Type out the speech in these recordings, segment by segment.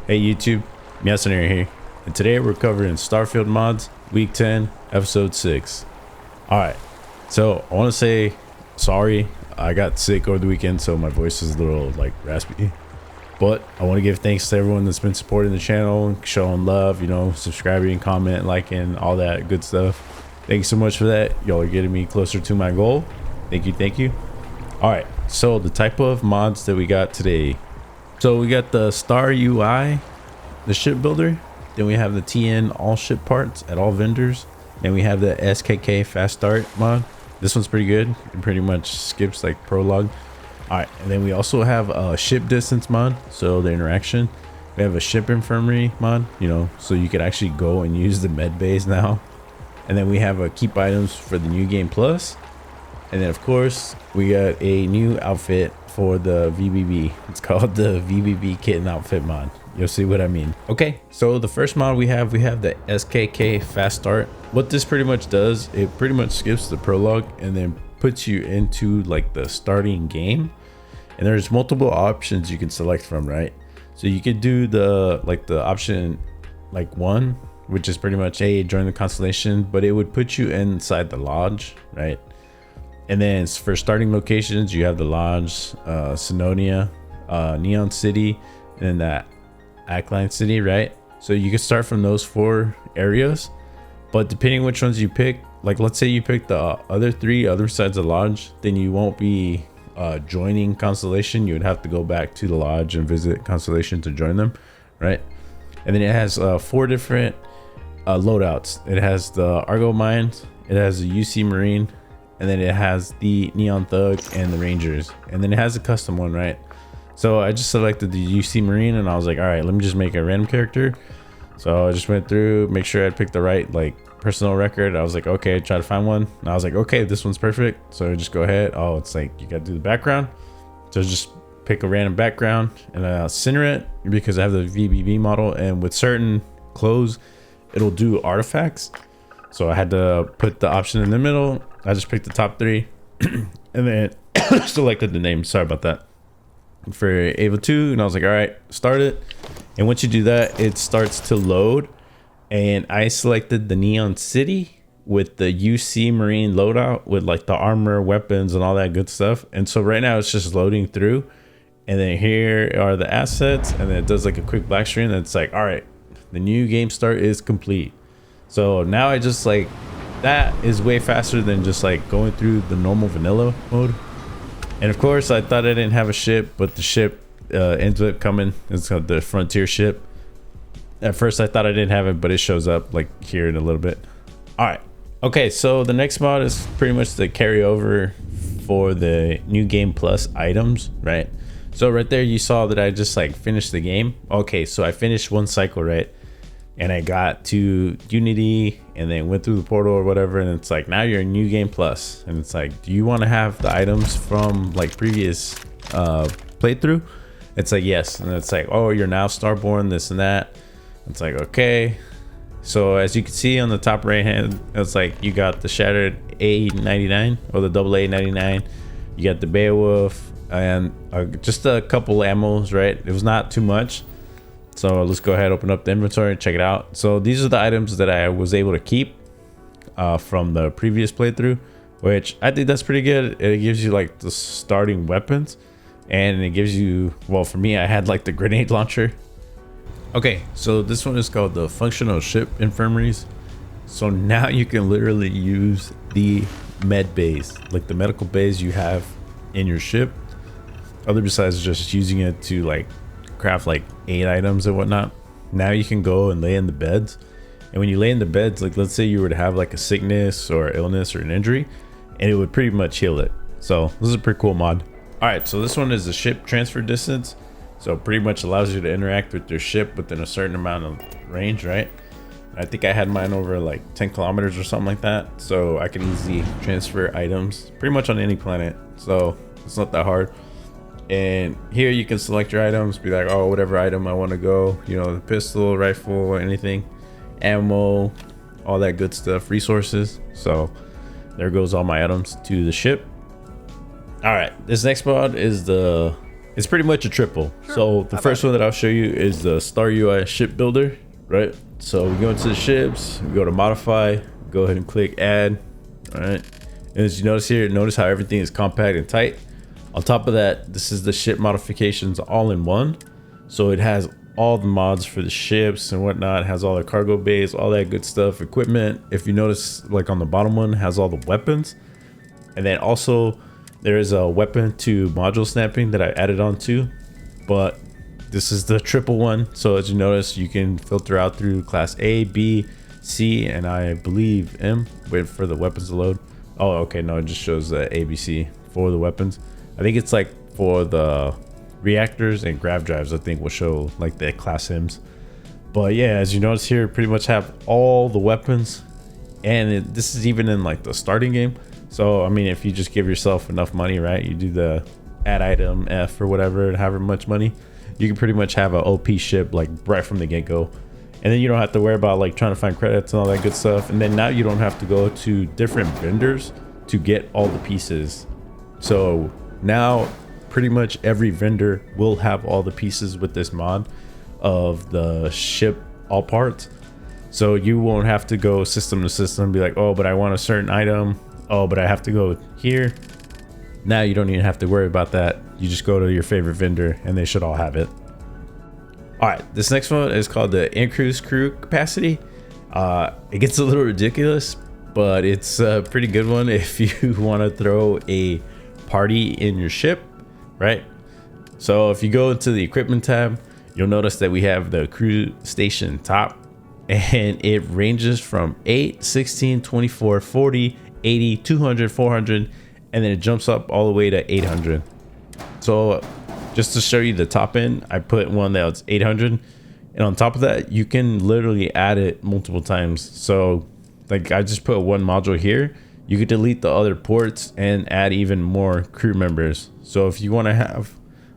Hey YouTube, Messenger here, and today we're covering Starfield Mods, Week 10, Episode 6. Alright, so I want to say sorry, I got sick over the weekend, so my voice is a little like raspy. But I want to give thanks to everyone that's been supporting the channel, showing love, you know, subscribing, comment, liking, all that good stuff. Thank you so much for that. Y'all are getting me closer to my goal. Thank you, thank you. Alright, so the type of mods that we got today. So we got the StarUI, the shipbuilder. Then we have the TN all ship parts at all vendors. And we have the SKK Fast Start mod. This one's pretty good. It pretty much skips like prologue. All right, and then we also have a ship distance mod. So the interaction. We have a ship infirmary mod, you know, so you could actually go and use the med bays now. And then we have a keep items for the new game plus. And then of course we got a new outfit for the VBB. It's called the VBB Kitten Outfit mod. You'll see what I mean. Okay, so the first mod we have the SKK Fast Start. What this pretty much does, it pretty much skips the prologue and then puts you into like the starting game. And there's multiple options you can select from, right? So you could do the option like 1, which is pretty much, hey, join the constellation, but it would put you inside the lodge, right? And then for starting locations, you have the lodge, Sinonia, Neon City, and then that Ackline City, right? So you can start from those 4 areas, but depending which ones you pick, like let's say you pick the other 3 other sides of the lodge, then you won't be joining constellation. You would have to go back to the lodge and visit constellation to join them, right? And then it has 4 different loadouts. It has the Argo Mines, it has the UC Marine, and then it has the Neon Thug and the Rangers, and then it has a custom one, right? So I just selected the UC Marine and I was like, all right, let me just make a random character. So I just went through, make sure I picked the right like personal record. I was like, okay, try to find one, and I was like, okay, this one's perfect. So just go ahead. Oh, it's like you got to do the background, so just pick a random background and center it, because I have the VBB model, and with certain clothes it'll do artifacts. So I had to put the option in the middle. I just picked the top 3 and then selected the name. Sorry about that. For Ava 2, and I was like, all right, start it. And once you do that, it starts to load, and I selected the Neon City with the UC Marine loadout with like the armor, weapons, and all that good stuff. And so right now it's just loading through, and then here are the assets, and then it does like a quick black screen, and it's like, all right, the new game start is complete. So now I just like, that is way faster than just like going through the normal vanilla mode. And of course I thought I didn't have a ship, but the ship ends up coming. It's called the Frontier ship. At first I thought I didn't have it, but it shows up like here in a little bit. All right, okay, so the next mod is pretty much the carryover for the new game plus items, right? So right there you saw that I just like finished the game. Okay, so I finished 1 cycle, right? And I got to Unity and then went through the portal or whatever, and it's like, now you're in new game plus, and it's like, do you want to have the items from like previous playthrough? It's like, yes. And it's like, oh, you're now starborn, this and that. It's like, okay. So as you can see on the top right hand, it's like you got the shattered A99 or the double A99. You got the Beowulf and just a couple ammos, right? It was not too much. So let's go ahead, open up the inventory and check it out. So these are the items that I was able to keep from the previous playthrough, which I think that's pretty good. It gives you like the starting weapons, and it gives you, well, for me, I had like the grenade launcher. Okay, so this one is called the Functional Ship Infirmaries. So now you can literally use the med bays, like the medical bays you have in your ship, other besides just using it to like craft like 8 items and whatnot. Now you can go and lay in the beds, and when you lay in the beds, like let's say you were to have like a sickness or illness or an injury, and it would pretty much heal it. So this is a pretty cool mod. All right, so this one is the ship transfer distance. So it pretty much allows you to interact with your ship within a certain amount of range, right? I think I had mine over like 10 kilometers or something like that, so I can easily transfer items pretty much on any planet, so it's not that hard. And here you can select your items, be like, oh, whatever item I want to go, you know, the pistol, rifle, anything, ammo, all that good stuff, resources. So there goes all my items to the ship. All right, this next mod is the It's pretty much a triple. So the first one that I'll show you is the StarUI shipbuilder, right? So we go into the ships, we go to modify, go ahead and click add. All right, and as you notice here, notice how everything is compact and tight. On top of that, this is the ship modifications all in one. So it has all the mods for the ships and whatnot. It has all the cargo bays, all that good stuff, equipment. If you notice, like on the bottom one, has all the weapons. And then also there is a weapon to module snapping that I added on to, but this is the triple one. So as you notice, you can filter out through class A, B, C, and I believe M. Wait for the weapons to load. Oh, okay, no, it just shows the A, B, C for the weapons. I think it's like for the reactors and grav drives, I think will show like the class M's. But yeah, as you notice here, pretty much have all the weapons, and this is even in like the starting game. So I mean, if you just give yourself enough money, right, you do the add item F or whatever, and however much money, you can pretty much have an OP ship like right from the get-go. And then you don't have to worry about like trying to find credits and all that good stuff. And then now you don't have to go to different vendors to get all the pieces. So now pretty much every vendor will have all the pieces with this mod of the ship, all parts. So you won't have to go system to system and be like, oh, but I want a certain item. Oh, but I have to go here. Now you don't even have to worry about that. You just go to your favorite vendor and they should all have it. All right, this next one is called the increased crew capacity. It gets a little ridiculous, but it's a pretty good one if you want to throw a party in your ship, right? So if you go into the equipment tab, you'll notice that we have the crew station top, and it ranges from 8, 16, 24, 40, 80, 200, 400, and then it jumps up all the way to 800. So just to show you the top end, I put one that was 800, and on top of that, you can literally add it multiple times. So like I just put one module here. You could delete the other ports and add even more crew members. So if you want to have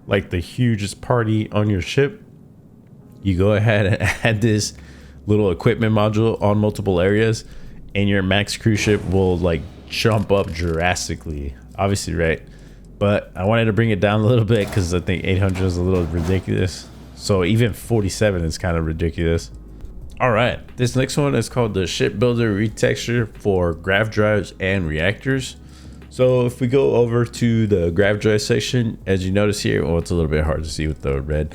like the hugest party on your ship, you go ahead and add this little equipment module on multiple areas, and your max crew ship will like jump up drastically, obviously, right? But I wanted to bring it down a little bit because I think 800 is a little ridiculous. So even 47 is kind of ridiculous. All right, this next one is called the Shipbuilder Retexture for Grav drives and reactors. So if we go over to the Grav drive section, as you notice here, well, it's a little bit hard to see with the red,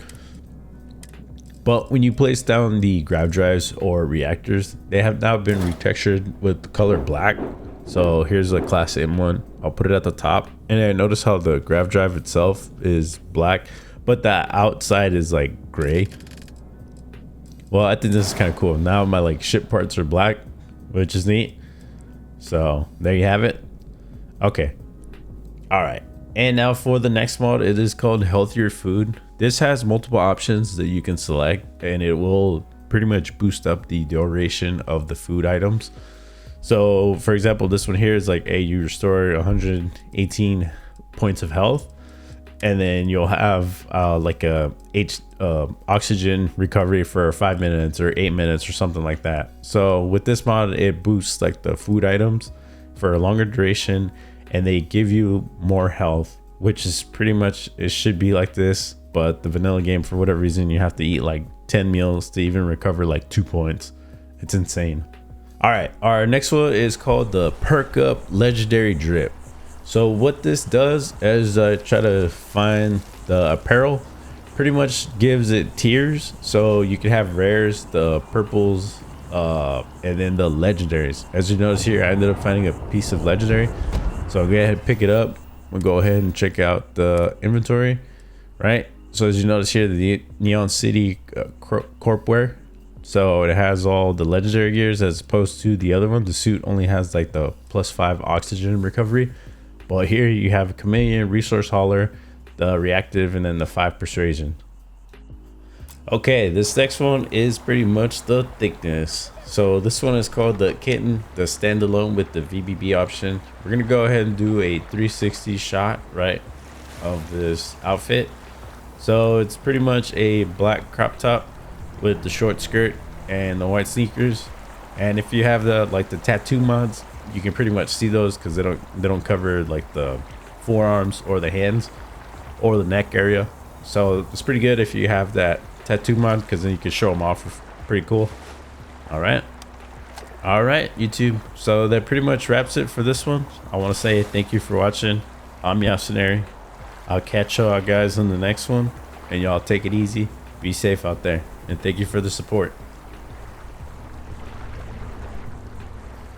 but when you place down the Grav drives or reactors, they have now been retextured with the color black. So here's a class M one. I'll put it at the top, and I notice how the Grav drive itself is black, but the outside is like gray. Well, I think this is kind of cool. Now my like ship parts are black, which is neat. So there you have it. Okay. All right. And now for the next mod, it is called Healthier Food. This has multiple options that you can select, and it will pretty much boost up the duration of the food items. So for example, this one here is like, hey, you restore 118 points of health, and then you'll have like a oxygen recovery for 5 minutes or 8 minutes or something like that. So with this mod, it boosts like the food items for a longer duration, and they give you more health, which is pretty much, it should be like this, but the vanilla game, for whatever reason, you have to eat like 10 meals to even recover like 2 points. It's insane. All right, our next one is called the Perk Up Legendary Drip. So what this does is try to find the apparel, pretty much gives it tiers. So you can have rares, the purples, and then the legendaries. As you notice here, I ended up finding a piece of legendary. So I'll go ahead and pick it up. We'll go ahead and check out the inventory, right? So as you notice here, the Neon City Corpware. So it has all the legendary gears as opposed to the other one. The suit only has like the +5 oxygen recovery. But here you have a chameleon, resource hauler, the reactive, and then the 5 persuasion. Okay, this next one is pretty much the thickness. So this one is called the Kitten, the standalone with the VBB option. We're gonna go ahead and do a 360 shot, right, of this outfit. So it's pretty much a black crop top with the short skirt and the white sneakers. And if you have the like the tattoo mods, you can pretty much see those because they don't cover like the forearms or the hands or the neck area. So it's pretty good if you have that tattoo mod, because then you can show them off. Pretty cool. All right, YouTube. So that pretty much wraps it for this one. I want to say thank you for watching. I'm Yasunari. I'll catch y'all guys on the next one, and y'all take it easy. Be safe out there, and thank you for the support.